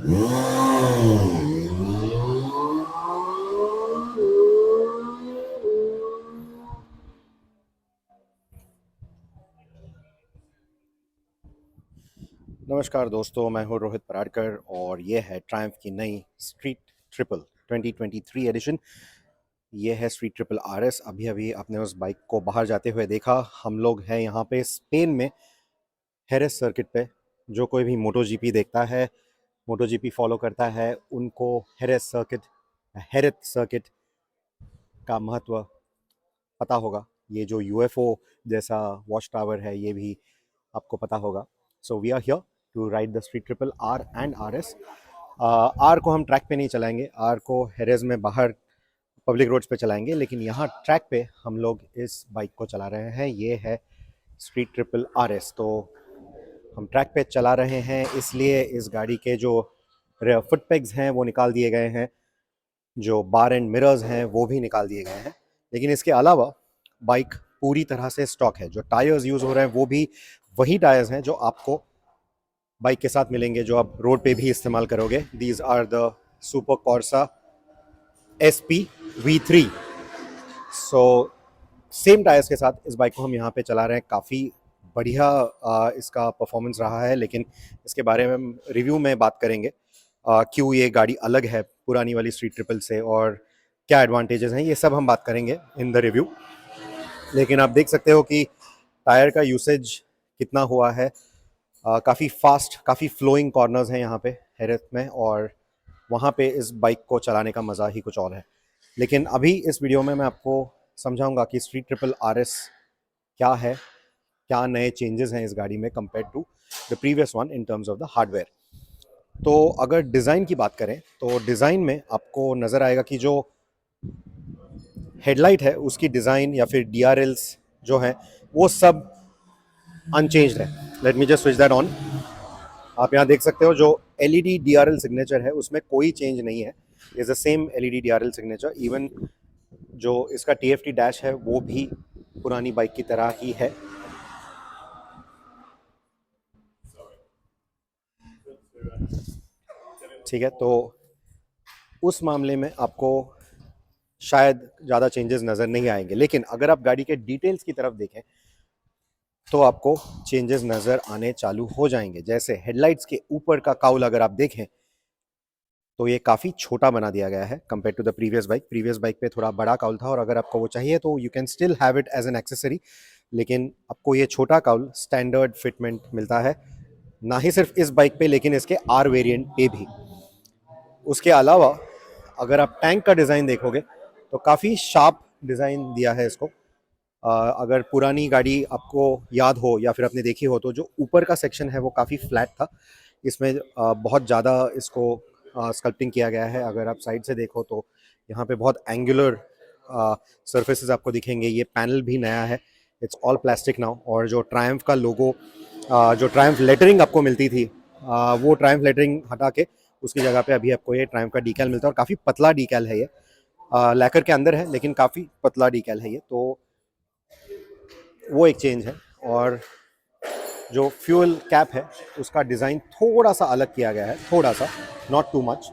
नमस्कार दोस्तों, मैं हूं रोहित पराडकर और ये है ट्रायम्फ की नई स्ट्रीट ट्रिपल 2023 एडिशन। ये है स्ट्रीट ट्रिपल आरएस। अभी अभी आपने उस बाइक को बाहर जाते हुए देखा। हम लोग हैं यहाँ पे स्पेन में हेरेस सर्किट पे। जो कोई भी मोटो जीपी देखता है, मोटो जीपी फॉलो करता है, उनको हेरेस सर्किट का महत्व पता होगा। ये जो यूएफओ जैसा वॉच टावर है, ये भी आपको पता होगा। So we are here to ride the street triple R and R S. R को हम ट्रैक पे नहीं चलाएंगे, आर को हेरेज में बाहर पब्लिक रोड्स पे चलाएंगे, लेकिन यहाँ ट्रैक पे हम लोग इस बाइक को चला रहे हैं। ये है स्ट्रीट ट्रिपल आर एस। तो हम ट्रैक पे चला रहे हैं, इसलिए इस गाड़ी के जो फुट पेग्स हैं वो निकाल दिए गए हैं, जो बार एंड मिरर्स हैं वो भी निकाल दिए गए हैं। लेकिन इसके अलावा बाइक पूरी तरह से स्टॉक है। जो टायर्स यूज़ हो रहे हैं वो भी वही टायर्स हैं जो आपको बाइक के साथ मिलेंगे, जो आप रोड पे भी इस्तेमाल करोगे। These are the super corsa SP V3। So same tyres के साथ इस बाइक को हम यहाँ पे चला रहे हैं। काफ़ी बढ़िया इसका परफॉर्मेंस रहा है, लेकिन इसके बारे में हम रिव्यू में बात करेंगे। क्यों ये गाड़ी अलग है पुरानी वाली स्ट्रीट ट्रिपल से और क्या एडवांटेजेस हैं, ये सब हम बात करेंगे इन द रिव्यू। लेकिन आप देख सकते हो कि टायर का यूसेज कितना हुआ है। काफ़ी फास्ट, काफ़ी फ्लोइंग कॉर्नर्स हैं यहाँ पे हेरेथ में, और वहाँ पे इस बाइक को चलाने का मज़ा ही कुछ और है। लेकिन अभी इस वीडियो में मैं आपको समझाऊंगा कि स्ट्रीट ट्रिपल RS क्या है, क्या नए चेंजेस हैं इस गाड़ी में compare to the previous one in terms of the hardware. तो अगर डिज़ाइन की बात करें तो डिज़ाइन में आपको नज़र आएगा कि जो हेडलाइट है उसकी डिज़ाइन या फिर DRLs जो हैं वो सब अनचेंज्ड है। Let me just switch that on. आप यहाँ देख सकते हो जो LED DRL सिग्नेचर है उसमें कोई चेंज नहीं है। Is the same LED DRL signature. Even जो इसका TFT डैश है वो भी पुरानी बाइक की तरह ही है। ठीक है, तो उस मामले में आपको शायद ज़्यादा चेंजेस नज़र नहीं आएंगे। लेकिन अगर आप गाड़ी के डिटेल्स की तरफ देखें तो आपको चेंजेस नज़र आने चालू हो जाएंगे। जैसे हेडलाइट्स के ऊपर का काउल अगर आप देखें तो ये काफ़ी छोटा बना दिया गया है compare to the previous bike. Previous bike पे थोड़ा बड़ा काउल था, और अगर आपको वो चाहिए तो you can still have it as an accessory. लेकिन आपको ये छोटा काउल स्टैंडर्ड फिटमेंट मिलता है, ना ही सिर्फ इस बाइक पे लेकिन इसके R वेरिएंट पे भी। उसके अलावा अगर आप टैंक का डिज़ाइन देखोगे तो काफ़ी शार्प डिज़ाइन दिया है इसको। अगर पुरानी गाड़ी आपको याद हो या फिर आपने देखी हो तो जो ऊपर का सेक्शन है वो काफ़ी फ्लैट था। इसमें बहुत ज़्यादा इसको स्कल्पटिंग किया गया है। अगर आप साइड से देखो तो यहाँ पे बहुत एंगुलर सरफेसेस आपको दिखेंगे। ये पैनल भी नया है, इट्स ऑल प्लास्टिक नाउ। और जो ट्रायम्फ का लोगो, जो ट्रायम्फ लेटरिंग आपको मिलती थी, वो ट्रायम्फ लेटरिंग हटा के उसकी जगह पे अभी आपको ये ट्रायम्फ का डीकैल मिलता है। और काफ़ी पतला डीकैल है ये, लैकर के अंदर है लेकिन काफ़ी पतला डीकैल है ये। तो वो एक चेंज है। और जो फ्यूल कैप है उसका डिज़ाइन थोड़ा सा अलग किया गया है, थोड़ा सा, नॉट टू मच।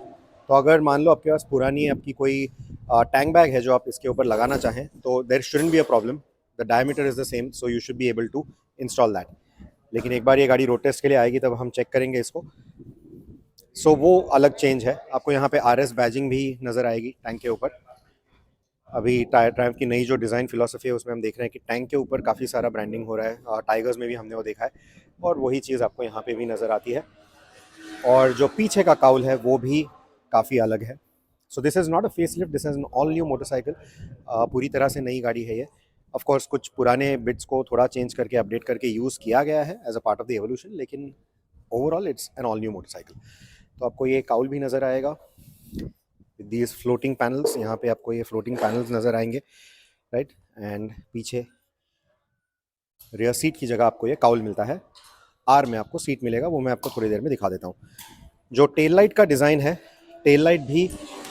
तो अगर मान लो आपके पास पुरानी आपकी कोई टैंक बैग है जो आप इसके ऊपर लगाना चाहें तो there shouldn't be a problem. The diameter is the same, so you should be able to install that. लेकिन एक बार ये गाड़ी रोड टेस्ट के लिए आएगी तब हम चेक करेंगे इसको। सो वो अलग चेंज है। आपको यहाँ पे RS बैजिंग भी नज़र आएगी टैंक के ऊपर। अभी ट्रायम्फ की नई जो डिज़ाइन फिलॉसफी है उसमें हम देख रहे हैं कि टैंक के ऊपर काफ़ी सारा ब्रांडिंग हो रहा है। टाइगर्स में भी हमने वो देखा है, और वही चीज़ आपको यहाँ पे भी नज़र आती है। और जो पीछे का काउल है वो भी काफ़ी अलग है। So this is not a face lift, this is an all new motorcycle. पूरी तरह से नई गाड़ी है ये। ऑफ कोर्स कुछ पुराने बिट्स को थोड़ा चेंज करके अपडेट करके यूज़ किया गया है as a part of the evolution, लेकिन overall it's an all new motorcycle. तो आपको ये काउल भी नज़र आएगा, दीज फ्लोटिंग पैनल्स। यहाँ पे आपको ये फ्लोटिंग पैनल्स नज़र आएंगे, राइट। एंड पीछे रियर सीट की जगह आपको ये काउल मिलता है। आर में आपको सीट मिलेगा, वो मैं आपको थोड़ी देर में दिखा देता हूँ। जो टेल लाइट का डिज़ाइन है, टेल लाइट भी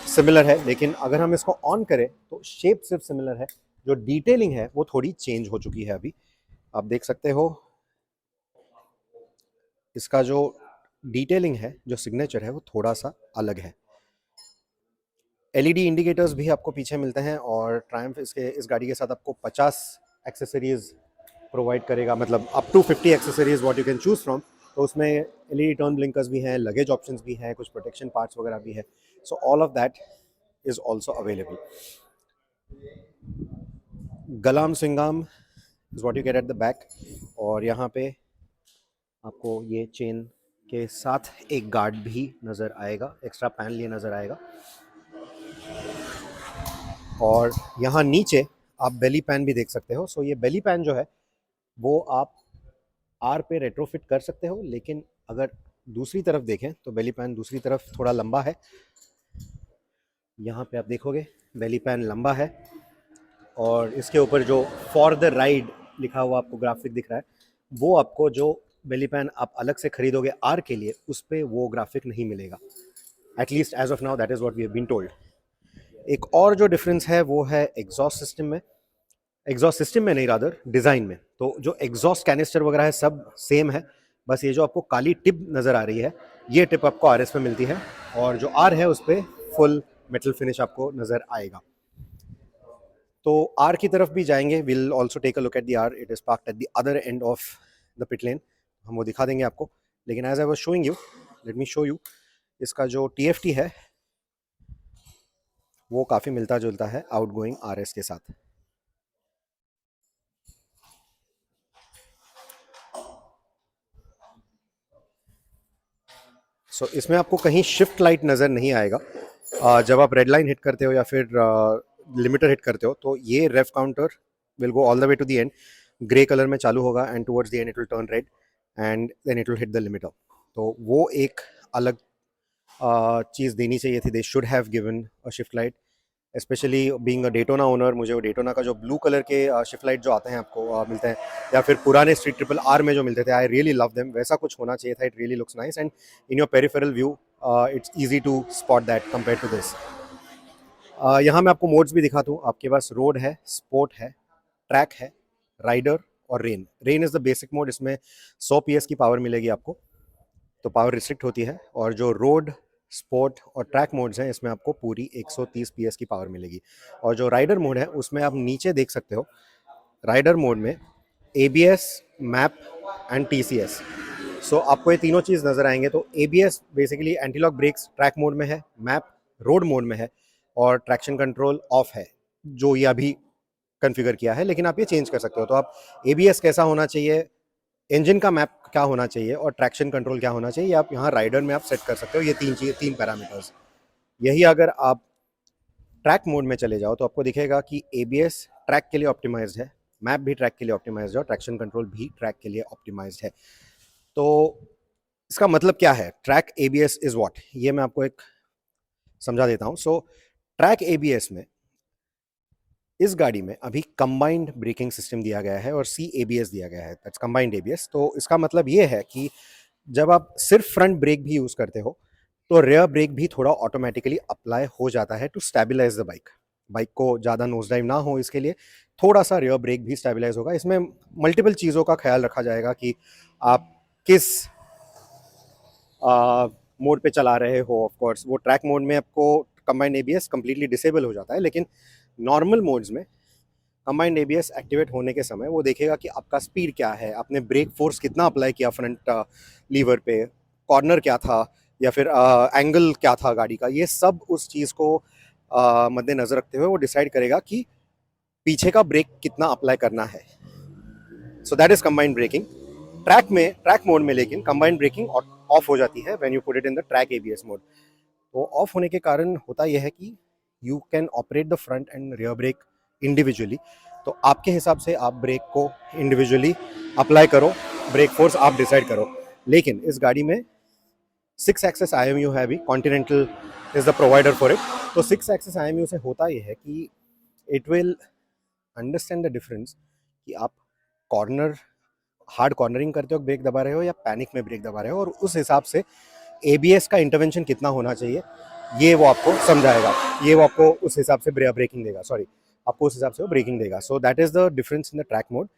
सिमिलर है, लेकिन अगर हम इसको ऑन करें तो शेप सिर्फ सिमिलर है। जो डिटेलिंग है वो थोड़ी चेंज हो चुकी है। अभी आप देख सकते हो इसका जो डिटेलिंग है, जो सिग्नेचर है, वो थोड़ा सा अलग है। एलईडी इंडिकेटर्स भी आपको पीछे मिलते हैं और ट्रायम्फ इस गाड़ी के साथ आपको 50 एक्सेसरीज प्रोवाइड करेगा, मतलब up to 50 accessories what you can choose from. तो उसमें एलईडी टर्न ब्लिंकर्स भी हैं, लगेज ऑप्शंस भी हैं, कुछ प्रोटेक्शन पार्ट्स वगैरह भी है। So all of that is also available. गलाम सिंगाम is what you get at the back, और यहाँ पे आपको ये चेन के साथ एक गार्ड भी नज़र आएगा, एक्स्ट्रा पैनल ये नज़र आएगा। और यहाँ नीचे आप बेली पैन भी देख सकते हो। सो ये बेली पैन जो है वो आप आर पे रेट्रोफिट कर सकते हो, लेकिन अगर दूसरी तरफ देखें तो बेली पैन दूसरी तरफ थोड़ा लंबा है। यहाँ पे आप देखोगे बेली पैन लंबा है, और इसके ऊपर जो फॉर द राइड लिखा हुआ आपको ग्राफिक दिख रहा है, वो आपको जो बेली पैन आप अलग से खरीदोगे आर के लिए, उस पर वो ग्राफिक नहीं मिलेगा। At least as of now that is what we have been told. एक और जो डिफरेंस है वो है एग्जॉस्ट सिस्टम में। एग्जॉस्ट सिस्टम में नहीं, रादर डिज़ाइन में। तो जो एग्जॉस्ट कैनिस्टर वगैरह है सब सेम है, बस ये जो आपको काली टिप नज़र आ रही है, ये टिप आपको आर एस में मिलती है, और जो आर है उस पर फुल मेटल फिनिश आपको नज़र आएगा। तो आर की तरफ भी जाएंगे, will also take a look at the R, it is parked at the other end of the pit lane, हम वो दिखा देंगे आपको। लेकिन as I was showing you, let me show you, इसका जो टीएफटी है वो काफ़ी मिलता जुलता है आउटगोइंग आरएस के साथ। सो इसमें आपको कहीं शिफ्ट लाइट नज़र नहीं आएगा। जब आप रेड लाइन हिट करते हो या फिर लिमिटर हिट करते हो, तो ये rev counter will go all the way to the end, grey colour में चालू होगा, and towards the end it will turn red, and then it will hit the limiter. तो वो एक अलग चीज़ देनी चाहिए थी, they should have given a shift light. Specially being a Daytona owner, मुझे वो डेटोना का जो ब्लू कलर के शिफ्ट लाइट जो आते हैं आपको मिलते हैं, या फिर पुराने स्ट्रीट ट्रिपल आर में जो मिलते थे, आई रियली लव देम, वैसा कुछ होना चाहिए था। It really looks nice, and in your peripheral view it's easy to spot that compare to this. यहाँ मैं आपको मोड्स भी दिखा दूँ, आपके पास रोड है, स्पोर्ट है, ट्रैक है, राइडर और rain. Rain is the basic mode, इसमें 100 PS की पावर मिलेगी आपको, तो पावर रिस्ट्रिक्ट होती है। और जो रोड, स्पोर्ट और ट्रैक मोड्स हैं, इसमें आपको पूरी 130 PS की पावर मिलेगी। और जो राइडर मोड है उसमें आप नीचे देख सकते हो, राइडर मोड में ABS, map and TCS। So आपको ये तीनों चीज़ नज़र आएंगे। तो ABS basically anti lock brakes track mode में है, मैप रोड मोड में है, और ट्रैक्शन कंट्रोल ऑफ है, जो ये अभी कॉन्फ़िगर किया है, लेकिन आप ये चेंज कर सकते हो। तो आप ABS कैसा होना चाहिए, इंजन का मैप क्या होना चाहिए, और ट्रैक्शन कंट्रोल क्या होना चाहिए, आप यहाँ राइडर में आप सेट कर सकते हो, ये तीन पैरामीटर्स। यही अगर आप ट्रैक मोड में चले जाओ तो आपको दिखेगा कि ABS ट्रैक के लिए ऑप्टिमाइज्ड है, मैप भी ट्रैक के लिए ऑप्टिमाइज्ड है, और ट्रैक्शन कंट्रोल भी ट्रैक के लिए ऑप्टिमाइज्ड है। तो इसका मतलब क्या है, ट्रैक ABS इज व्हाट, ये मैं आपको एक समझा देता हूँ। सो ट्रैक ABS में इस गाड़ी में अभी कंबाइंड ब्रेकिंग सिस्टम दिया गया है और CABS दिया गया है, दैट्स कंबाइंड ABS। तो इसका मतलब ये है कि जब आप सिर्फ फ्रंट ब्रेक भी यूज़ करते हो तो रेयर ब्रेक भी थोड़ा ऑटोमेटिकली अप्लाई हो जाता है to stabilize the bike. Bike को ज़्यादा नोज डाइव ना हो, इसके लिए थोड़ा सा रेयर ब्रेक भी स्टेबलाइज होगा। इसमें मल्टीपल चीज़ों का ख्याल रखा जाएगा कि आप किस मोड पे चला रहे हो। ऑफ कोर्स वो ट्रैक मोड में आपको कंबाइंड ABS कंप्लीटली डिसेबल हो जाता है, लेकिन नॉर्मल मोड्स में कंबाइंड ABS एक्टिवेट होने के समय वो देखेगा कि आपका स्पीड क्या है, आपने ब्रेक फोर्स कितना अप्लाई किया फ्रंट लीवर पे, कॉर्नर क्या था, या फिर एंगल क्या था गाड़ी का, ये सब उस चीज़ को मद्देनज़र रखते हुए वो डिसाइड करेगा कि पीछे का ब्रेक कितना अप्लाई करना है। So that is combined braking. Track mode में लेकिन कंबाइंड ब्रेकिंग ऑफ हो जाती है when you put it in the track ABS mode. तो ऑफ होने के कारण होता यह है कि you can operate the front and rear brake individually. तो आपके हिसाब से आप ब्रेक को इंडिविजुअली अप्लाई करो, ब्रेक फोर्स आप डिसाइड करो। लेकिन इस गाड़ी में 6 एक्सेस IMU है, अभी continental is the provider for it. तो 6 एक्सेस IMU से होता यह है कि it will understand the difference कि आप कॉर्नर हार्ड कॉर्नरिंग करते हो ब्रेक दबा रहे हो या पैनिक में ब्रेक दबा रहे हो, और उस हिसाब से ABS का इंटरवेंशन कितना होना चाहिए ये वो आपको समझाएगा, ये वो आपको उस हिसाब से ब्रेकिंग देगा, सॉरी आपको उस हिसाब से वो ब्रेकिंग देगा। So that is the difference in the track mode.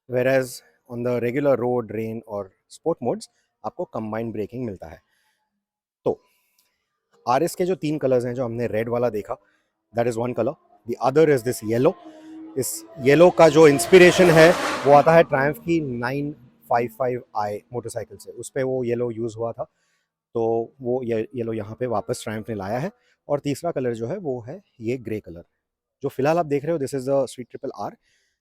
Whereas on the regular road, rain और स्पोर्ट मोड्स आपको कंबाइंड ब्रेकिंग मिलता है। तो RS के जो 3 कलर्स हैं, जो हमने रेड वाला देखा, that is one colour, the other is this yellow. इस येलो का जो इंस्पिरेशन है वो आता है ट्रायम्फ की 955i मोटरसाइकिल से, उस पर वो येलो यूज़ हुआ था, तो वो येलो यहाँ पे वापस ट्रायम्फ ने लाया है। और तीसरा कलर जो है वो है ये ग्रे कलर, जो फिलहाल आप देख रहे हो, this is the street triple R,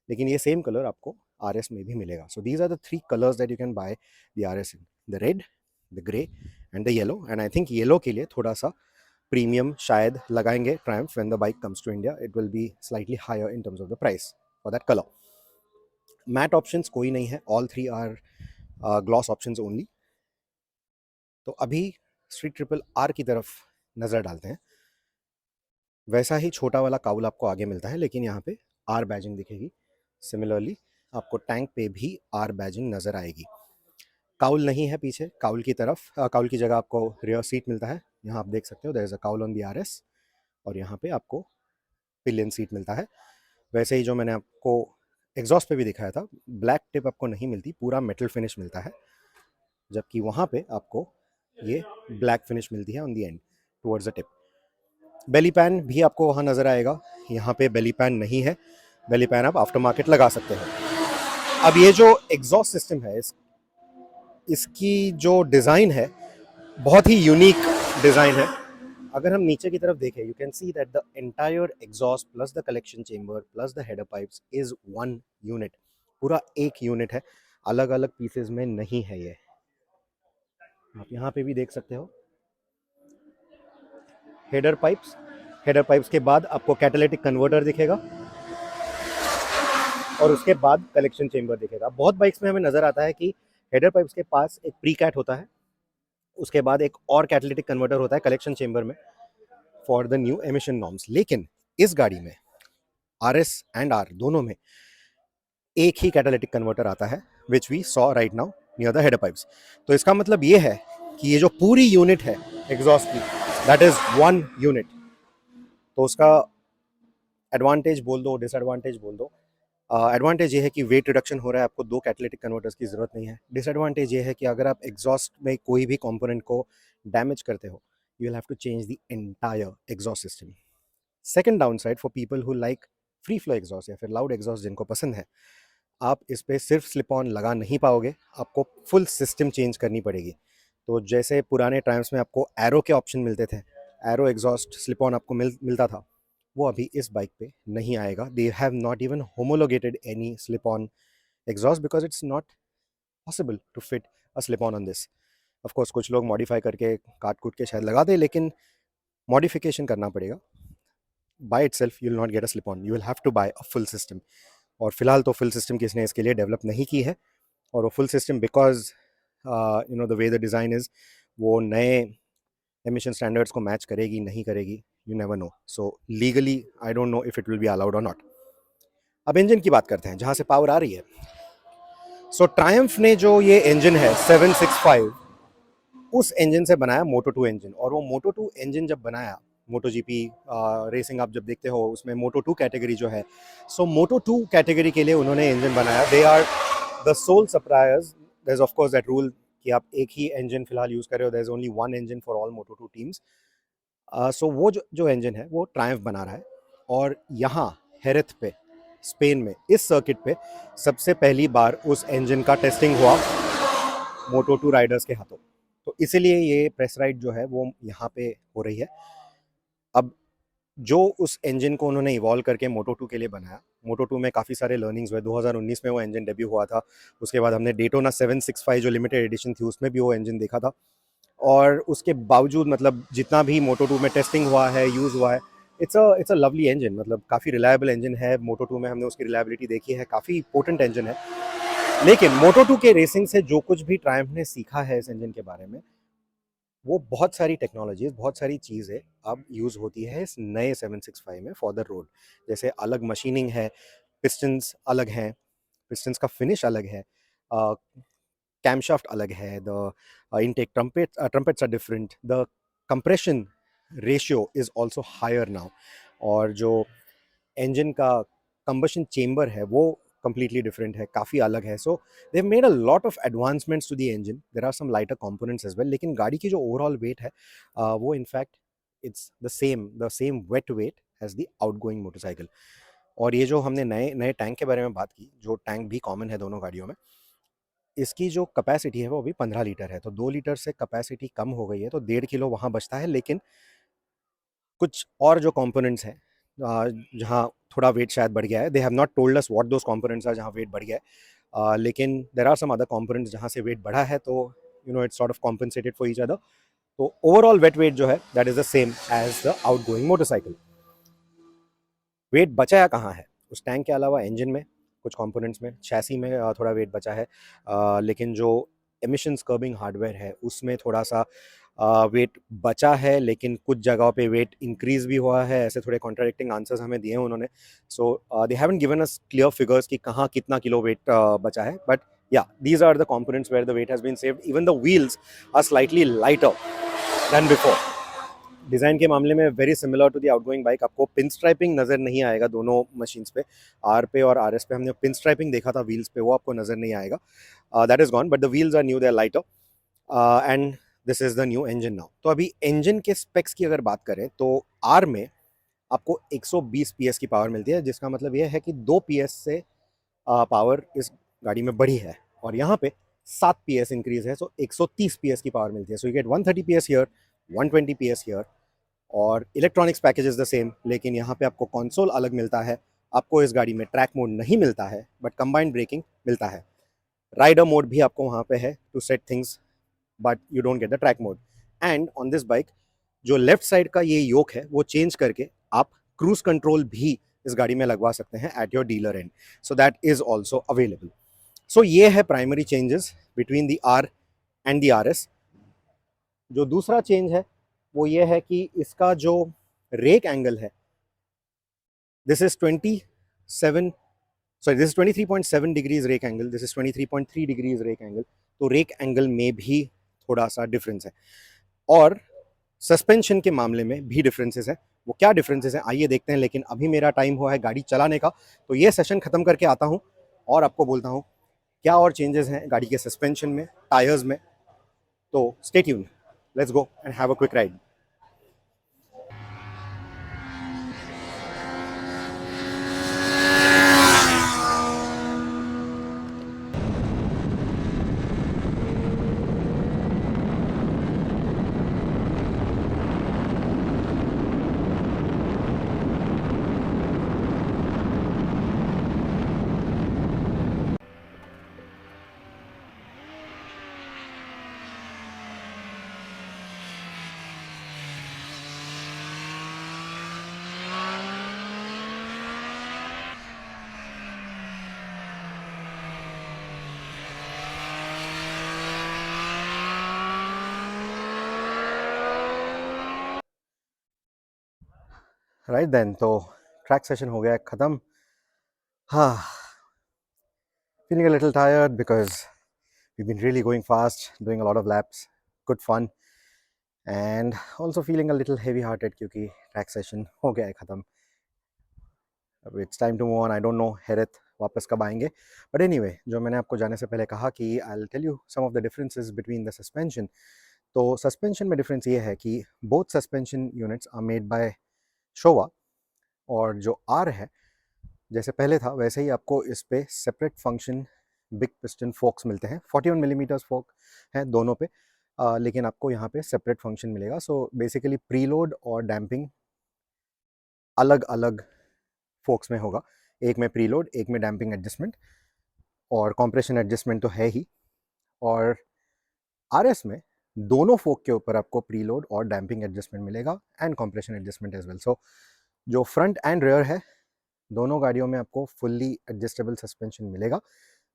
लेकिन ये सेम कलर आपको RS में भी मिलेगा। So these are the 3 colours that you can buy the RS in, the red, the grey and the yellow. And I think yellow के लिए थोड़ा सा प्रीमियम शायद लगाएंगे Triumph when the bike comes to India, it will be slightly higher in terms of the price for that colour. Mat options कोई नहीं है, all 3 are gloss options only. तो अभी स्ट्रीट ट्रिपल आर की तरफ नज़र डालते हैं। वैसा ही छोटा वाला काउल आपको आगे मिलता है, लेकिन यहाँ पे आर बैजिंग दिखेगी। सिमिलरली आपको टैंक पे भी आर बैजिंग नज़र आएगी। काउल नहीं है पीछे, काउल की तरफ काउल की जगह आपको रियर सीट मिलता है। यहाँ आप देख सकते हो there is a cowl on the RS, और यहाँ पे आपको पिलियन सीट मिलता है। वैसे ही जो मैंने आपको एग्जॉस्ट पे भी दिखाया था, ब्लैक टिप आपको नहीं मिलती, पूरा मेटल फिनिश मिलता है, जबकि वहाँ पे आपको ये ब्लैक फिनिश मिलती है on the end towards the tip. Belly pan भी आपको वहाँ नज़र आएगा, यहाँ पे बेली पैन नहीं है, बेली पैन आप आफ्टर मार्केट लगा सकते हैं। अब ये जो एग्जॉस्ट सिस्टम है, इसकी जो डिज़ाइन है बहुत ही यूनिक डिज़ाइन है। अगर हम नीचे की तरफ देखें, you can see that the entire exhaust plus the collection chamber plus the header pipes is one unit, पूरा एक यूनिट है, अलग अलग पीसेज में नहीं है ये। आप यहाँ पे भी देख सकते हो हेडर पाइप्स, हेडर पाइप्स के बाद आपको कैटालिटिक कन्वर्टर दिखेगा, और उसके बाद कलेक्शन चेंबर दिखेगा। बहुत बाइक्स में हमें नज़र आता है कि हेडर पाइप्स के पास एक प्री कैट होता है, उसके बाद एक और कैटालिटिक कन्वर्टर होता है कलेक्शन चेंबर में for the new emission norms. लेकिन इस गाड़ी में RS एंड R दोनों में एक ही कैटालिटिक कन्वर्टर आता है, which we saw right now near the header pipes. तो इसका मतलब ये है कि ये जो पूरी यूनिट है एग्जॉस्ट की, दैट इज वन यूनिट। तो उसका एडवांटेज बोल दो, डिसएडवांटेज बोल दो। एडवांटेज ये है कि वेट रिडक्शन हो रहा है, आपको 2 कैटालिटिक कन्वर्टर्स की ज़रूरत नहीं है। डिसएडवांटेज ये है कि अगर आप एग्जॉस्ट में कोई भी कंपोनेंट को डैमेज करते हो, you will have to change the entire exhaust system. Second downside for people who like free flow exhaust या फिर लाउड एग्जॉस्ट जिनको पसंद है, आप इस पर सिर्फ स्लिप ऑन लगा नहीं पाओगे, आपको फुल सिस्टम चेंज करनी पड़ेगी। तो जैसे पुराने टाइम्स में आपको एरो के ऑप्शन मिलते थे, एरो एग्जॉस्ट स्लिप ऑन आपको मिलता था, वो अभी इस बाइक पे नहीं आएगा। They have not even homologated any slip on exhaust because it's not possible to fit a slip on this. Of course कुछ लोग मॉडिफाई करके काट कूट के शायद लगा दे, लेकिन मॉडिफिकेशन करना पड़ेगा। By itself you will not get a slip on, you will have to buy a full system. और फिलहाल तो फुल सिस्टम किसने इसके लिए डेवलप नहीं की है, और वो full system because you know the way the design is, वो नए एमिशन स्टैंडर्ड्स को मैच करेगी नहीं करेगी, you never know. So legally I don't know if it will be allowed और नॉट। अब इंजन की बात करते हैं, जहाँ से पावर आ रही है। सो ट्रायम्फ ने जो ये इंजन है 765, उस इंजन से बनाया मोटो 2 इंजन। और वो मोटो 2 इंजन जब बनाया, मोटो जीपी रेसिंग आप जब देखते हो उसमें मोटो 2 कैटेगरी जो है, सो मोटो 2 कैटेगरी के लिए उन्होंने इंजन बनाया। They are the sole suppliers, there is of course that rule कि आप एक ही इंजन फिलहाल यूज़ कर रहे हो, there is only one engine for all Moto 2 teams. So वो जो इंजन है वो ट्रायम्फ बना रहा है, और यहाँ हेरेथ पे स्पेन में इस सर्किट पे सबसे पहली बार उस इंजन का टेस्टिंग हुआ मोटो 2 राइडर्स के हाथों। तो इसीलिए ये प्रेस राइड जो है वो यहाँ पे हो रही है। अब जो उस इंजन को उन्होंने इवॉल्व करके मोटो 2 के लिए बनाया, मोटो 2 में काफ़ी सारे लर्निंग्स हुए। 2019 में वो इंजन डेब्यू हुआ था, उसके बाद हमने डेटोना 765 जो लिमिटेड एडिशन थी उसमें भी वो इंजन देखा था। और उसके बावजूद मतलब जितना भी मोटो 2 में टेस्टिंग हुआ है, यूज़ हुआ है, इट्स अ लवली इंजन, मतलब काफ़ी रिलायबल इंजन है। मोटो 2 में हमने उसकी रिलायबिलिटी देखी है, काफ़ी पोटेंट इंजन है। लेकिन मोटो 2 के रेसिंग से जो कुछ भी ट्रायम्फ ने सीखा है इस इंजन के बारे में, वो बहुत सारी टेक्नोलॉजीज, बहुत सारी चीज़ें अब यूज़ होती है इस नए 765 में फॉर द रोड। जैसे अलग मशीनिंग है, पिस्टन्स अलग हैं, पिस्टन्स का फिनिश अलग है, कैमशाफ्ट अलग है, the intake trumpets are different, the compression ratio is also higher now, और जो इंजन का कंबशन चेम्बर है वो completely different है, काफ़ी अलग है. So they've made a lot of advancements to the engine. There are some lighter components as well. लेकिन गाड़ी की जो overall weight है वो in fact it's the same wet weight as the outgoing motorcycle. और ये जो हमने नए नए टैंक के बारे में बात की, जो टैंक भी कॉमन है दोनों गाड़ियों में, इसकी जो कैपेसिटी है वो अभी 15 लीटर है. तो 2 लीटर से कैपेसिटी कम हो गई है, तो 1.5 किलो वहाँ बचता है. लेकिन कुछ और जो कंपोनेंट्स हैं जहाँ थोड़ा वेट शायद बढ़ गया है, they have not told us what those components are जहाँ वेट बढ़ गया है, लेकिन there are some other components जहाँ से वेट बढ़ा है, तो it's sort of compensated for each other. तो ओवरऑल वेट वेट जो है that is the same as the outgoing motorcycle. Weight बचाया कहाँ है उस टैंक के अलावा? इंजन में, कुछ कंपोनेंट्स में, चैसी में थोड़ा वेट बचा है, लेकिन जो एमिशंस कर्बिंग हार्डवेयर है उसमें थोड़ा सा वेट बचा है, लेकिन कुछ जगहों पे वेट इंक्रीज भी हुआ है. ऐसे थोड़े कॉन्ट्राडिक्टिंग आंसर्स हमें दिए हैं उन्होंने. So they haven't given us clear figures कि कहाँ कितना किलो वेट बचा है. But yeah these are the components where the weight has been saved. Even the wheels are slightly lighter than before. Design के मामले में very similar to the outgoing bike. आपको pin striping नज़र नहीं आएगा दोनों मशीन्स पे. आर पे और आर एस पे हमने पिन स्ट्राइपिंग देखा था व्हील्स पे, वो आपको नज़र नहीं आएगा. That is gone, but the wheels are new, they are lighter, and this is the new engine now. तो अभी इंजन के स्पेक्स की अगर बात करें तो आर में आपको 120 पीएस की पावर मिलती है, जिसका मतलब ये है कि 2 पीएस से पावर इस गाड़ी में बढ़ी है. और यहाँ पे 7 पीएस इंक्रीज है, सो 130 पीएस की पावर मिलती है. So you get 130 PS here, 120 PS here. और electronics package is the same, लेकिन यहाँ पे आपको कंसोल अलग मिलता है. आपको इस गाड़ी में ट्रैक मोड नहीं मिलता है, बट कंबाइंड ब्रेकिंग मिलता है. राइडर मोड भी आपको वहाँ पे है to set things, but you don't get the track mode. And on this bike जो लेफ्ट साइड का ये योक है वो चेंज करके आप क्रूज कंट्रोल भी इस गाड़ी में लगवा सकते हैं at your dealer end. So that is also available. So ये है primary changes between the R and the R S. जो दूसरा चेंज है वो ये है कि इसका जो रेक एंगल है, this is 23.7 degrees rake angle, this is 23.3 degrees rake angle. तो रेक एंगल में भी थोड़ा सा डिफरेंस है. और सस्पेंशन के मामले में भी डिफरेंसेस है. वो क्या डिफरेंसेस है आइए देखते हैं. लेकिन अभी मेरा टाइम हुआ है गाड़ी चलाने का, तो ये सेशन खत्म करके आता हूँ और आपको बोलता हूँ क्या और चेंजेस हैं गाड़ी के सस्पेंशन में, टायर्स में. तो stay tuned, let's go and have a quick ride. Right then, तो ट्रैक सेशन हो गया है ख़त्म. हाँ, feeling a little tired because we've been really going fast, doing a lot of laps, good fun, and also feeling a little heavy hearted क्योंकि track session हो गया है ख़त्म. अब it's time to move on. I don't know हेरत वापस कब आएंगे, बट एनीवे जो मैंने आपको जाने से पहले कहा कि I will tell you some of the differences between the suspension. तो सस्पेंशन में डिफरेंस ये है कि both suspension units are made by Showa. और जो आर है जैसे पहले था वैसे ही आपको इस पे separate function big piston forks मिलते हैं. 41 मिलीमीटर्स फोक हैं दोनों पे, लेकिन आपको यहाँ पे सेपरेट फंक्शन मिलेगा. सो बेसिकली प्रीलोड और डैम्पिंग अलग अलग फोक्स में होगा. एक में प्रीलोड, एक में डैम्पिंग एडजस्टमेंट, और कॉम्प्रेशन एडजस्टमेंट तो है ही. और आरएस में दोनों फोक के ऊपर आपको प्रीलोड और डैम्पिंग एडजस्टमेंट मिलेगा and compression adjustment as well. So जो फ्रंट एंड रेयर है दोनों गाड़ियों में आपको फुल्ली एडजस्टेबल सस्पेंशन मिलेगा,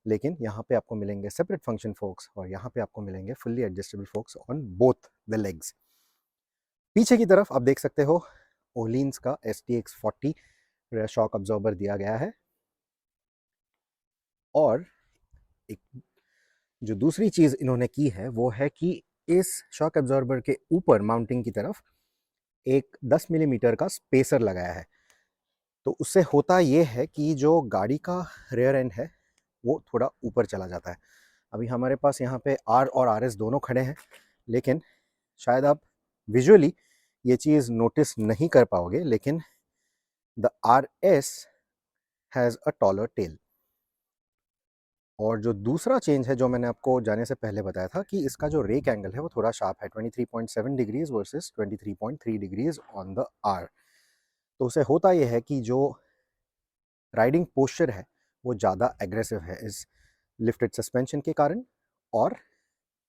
लेकिन यहाँ पे आपको मिलेंगे सेपरेट फंक्शन फोक्स और यहाँ पे आपको मिलेंगे fully adjustable forks on both the legs. पीछे की तरफ आप देख सकते हो ओलिन्स का STX40 रेयर शॉक अब्जॉर्बर दिया गया है. और एक जो दूसरी चीज़ इन्होंने की है वो है कि इस शॉक अब्जॉर्बर के ऊपर माउंटिंग की तरफ एक 10 मिलीमीटर का स्पेसर लगाया है. तो उससे होता ये है कि जो गाड़ी का रेयर एंड है वो थोड़ा ऊपर चला जाता है। अभी हमारे पास यहाँ पे आर और आर एस दोनों खड़े हैं, लेकिन शायद आप विजुअली ये चीज़ नोटिस नहीं कर पाओगे, लेकिन the R S has a taller tail. और जो दूसरा चेंज है जो मैंने आपको जाने से पहले बताया था कि इसका जो रेक एंगल है वो थोड़ा शार्प है, 23.7 degrees versus 23.3 degrees on the R. तो उसे होता यह है कि जो राइडिंग पोस्चर है वो ज़्यादा एग्रेसिव है इस लिफ्टेड सस्पेंशन के कारण, और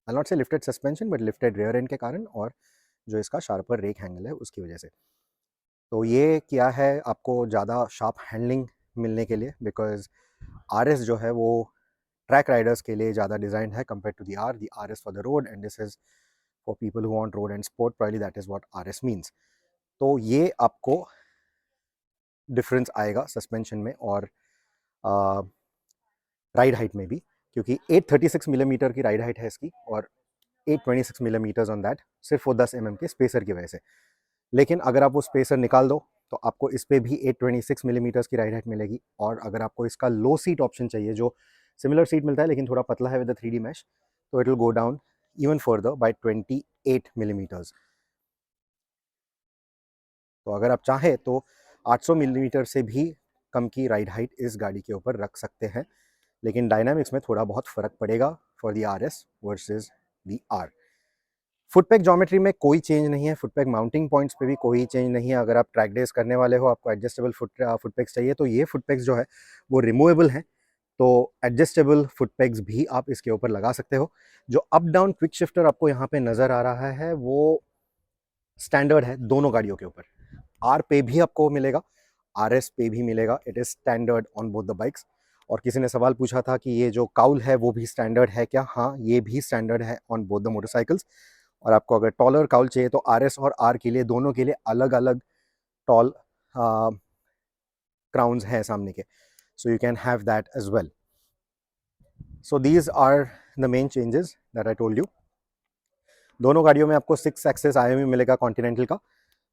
I not say lifted suspension but lifted rear end के कारण, और जो इसका शार्पर रेक हैंडल है उसकी वजह से। तो ये क्या है आपको ज़्यादा शार्प हैंडलिंग मिलने के लिए, बिकॉज आर एस जो है वो ट्रैक राइडर्स के लिए ज़्यादा डिज़ाइन है compare to the R S for the road, and this is for people who want road and sport, probably that is what R S means. तो ये आपको डिफरेंस आएगा सस्पेंशन में और राइड हाइट में भी, क्योंकि 836 मिलीमीटर की राइड हाइट है इसकी और 826 मिलीमीटर्स ऑन दैट, सिर्फ वो 10 के स्पेसर की वजह से। लेकिन अगर आप वो स्पेसर निकाल दो तो आपको इस पे भी 826 मिलीमीटर्स की राइड हाइट मिलेगी। और अगर आपको इसका लो सीट ऑप्शन चाहिए, जो सिमिलर सीट मिलता है लेकिन थोड़ा पतला है विद द 3D मैश, तो it will go down even further bye 28 millimetres. तो अगर आप चाहें तो 800 मिलीमीटर से भी कम की राइड हाइट इस गाड़ी के ऊपर रख सकते हैं, लेकिन डायनामिक्स में थोड़ा बहुत फ़र्क पड़ेगा for the R S versus the R. Footpeg geometry में कोई चेंज नहीं है, फुटपैक माउंटिंग पॉइंट्स पे भी कोई चेंज नहीं है। अगर आप ट्रैक डेज करने वाले हो, आपको एडजस्टेबल फुटपैक्स चाहिए, तो ये फुटपैक्स जो है वो रिमूवेबल हैं, तो एडजस्टेबल फुटपैक्स भी आप इसके ऊपर लगा सकते हो। जो अप डाउन क्विक शिफ्टर आपको यहाँ पे नज़र आ रहा है वो स्टैंडर्ड है दोनों गाड़ियों के ऊपर। आर पे भी आपको मिलेगा, आर एस पे भी मिलेगा, it is standard on both the bikes. और किसी ने सवाल पूछा था कि ये जो काउल है वो भी स्टैंडर्ड है क्या? हाँ, ये भी स्टैंडर्ड है ऑन बोथ द मोटरसाइकिल्स। और आपको अगर टॉलर काउल चाहिए तो आर एस और आर के लिए दोनों के लिए अलग अलग टॉल क्राउन्स हैं सामने के, so you can have that as well. So these are the main changes that I told you. दोनों गाड़ियों में आपको 6 एक्सेस IMU मिलेगा कॉन्टिनेंटल का।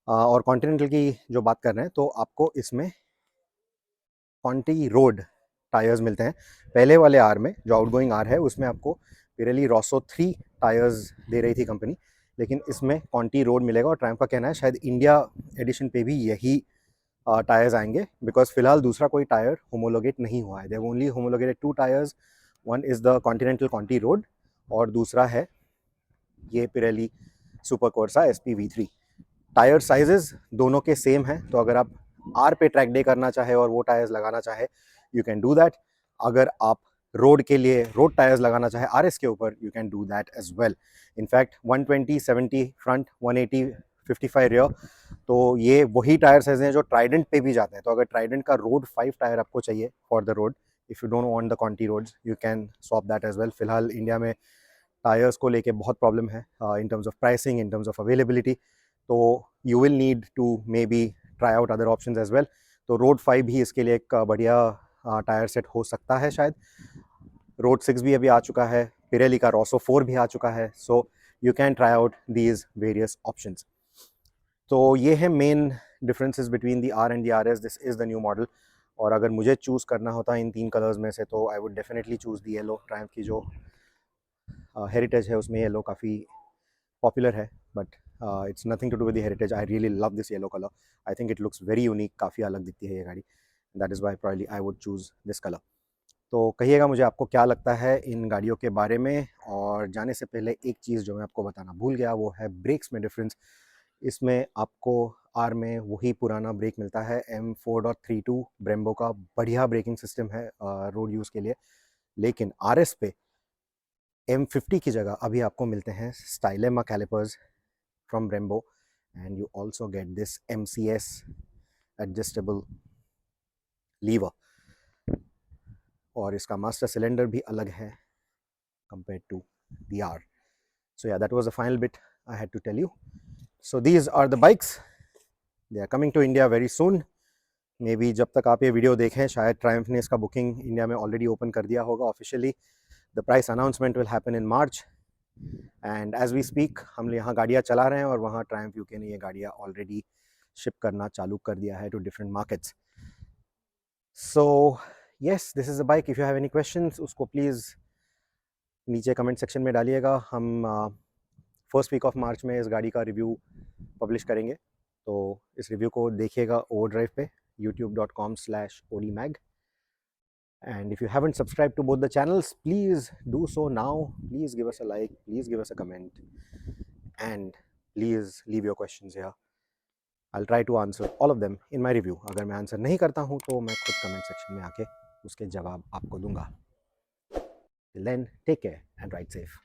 और कॉन्टिनेंटल की जो बात कर रहे हैं तो आपको इसमें कॉन्टी रोड टायर्स मिलते हैं। पहले वाले आर में, जो आउटगोइंग आर है, उसमें आपको पिरेली रोसो 3 टायर्स दे रही थी कंपनी, लेकिन इसमें कॉन्टी रोड मिलेगा। और ट्रायम्फ का कहना है शायद इंडिया एडिशन पे भी यही टायर्स आएंगे, बिकॉज फिलहाल दूसरा कोई टायर होमोलोगेट नहीं हुआ है। They have only homologated 2 tyres, one is the Continental Conti Road और दूसरा है ये Pirelli Super Corsa SP V3। Tyre sizes दोनों के सेम हैं, तो अगर आप आर पे ट्रैक डे करना चाहे और वो टायर्स लगाना चाहे, यू कैन डू दैट। अगर आप रोड के लिए रोड टायर्स लगाना चाहे आर एस के ऊपर, you can do that as well. In fact 120/70 front, 180/55 rear, तो ये वही टायर साइज हैं जो ट्राइडेंट पे भी जाते हैं। तो अगर ट्राइडेंट का रोड 5 टायर आपको चाहिए for the road, if you don't want the country roads, you can swap that as well. फिलहाल इंडिया में टायर्स को लेके बहुत प्रॉब्लम है in terms of pricing, in terms of availability, तो you will need to maybe try out other options as well. तो road 5 भी इसके लिए एक बढ़िया टायर सेट हो सकता है शायद। रोड 6 भी अभी आ चुका है, पिरेली का रोसो 4 भी आ चुका है, so you can try out these various options. तो ये है main differences between the R and the R S. This is the new model. और अगर मुझे चूज़ करना होता इन 3 कलर्स में से, तो I would definitely choose the yellow. Triumph की जो हेरिटेज है उसमें येलो काफ़ी पॉपुलर है, but it's nothing to do with the heritage. I really love this yellow colour. I think it looks very unique, काफ़ी अलग दिखती है ये गाड़ी। That is why probably I would choose this colour. तो कहिएगा मुझे आपको क्या लगता है इन गाड़ियों के बारे में। और जाने से पहले एक चीज़ जो मैं आपको बताना भूल गया, वो है ब्रेक्स में डिफरेंस। इसमें आपको आर में वही पुराना ब्रेक मिलता है, M4.32 ब्रेम्बो का बढ़िया ब्रेकिंग सिस्टम है रोड यूज़ के लिए। लेकिन आर एस पे M50 की जगह अभी आपको मिलते हैं Stylema callipers from Brembo, and you also get this MCS adjustable lever. और इसका मास्टर सिलेंडर भी अलग है compared to the R. So yeah, that was the final bit I had to tell you. So these are the bikes. They are coming to India very soon. Maybe जब तक आप ये video देखें शायद Triumph ने इसका booking India में already open कर दिया होगा officially. The price announcement will happen in March, and as we speak हम यहाँ गाड़ियाँ चला रहे हैं और वहाँ ट्रायम्फ UK ने ये गाड़ियाँ ऑलरेडी शिप करना चालू कर दिया है two different markets. So yes, this is a bike. If you have any questions उसको प्लीज़ नीचे कमेंट सेक्शन में डालिएगा. हम फर्स्ट वीक ऑफ मार्च में इस गाड़ी का रिव्यू पब्लिश करेंगे, तो इस रिव्यू को देखिएगा ओवरड्राइव पे youtube.com/odmag. And if you haven't subscribed to both the channels, please do so now. Please give us a like, please give us a comment, and please leave your questions here. I'll try to answer all of them in my review. अगर मैं answer नहीं करता हूँ तो मैं खुद comment section में आके उसके जवाब आपको दूंगा. Till then, take care and ride safe.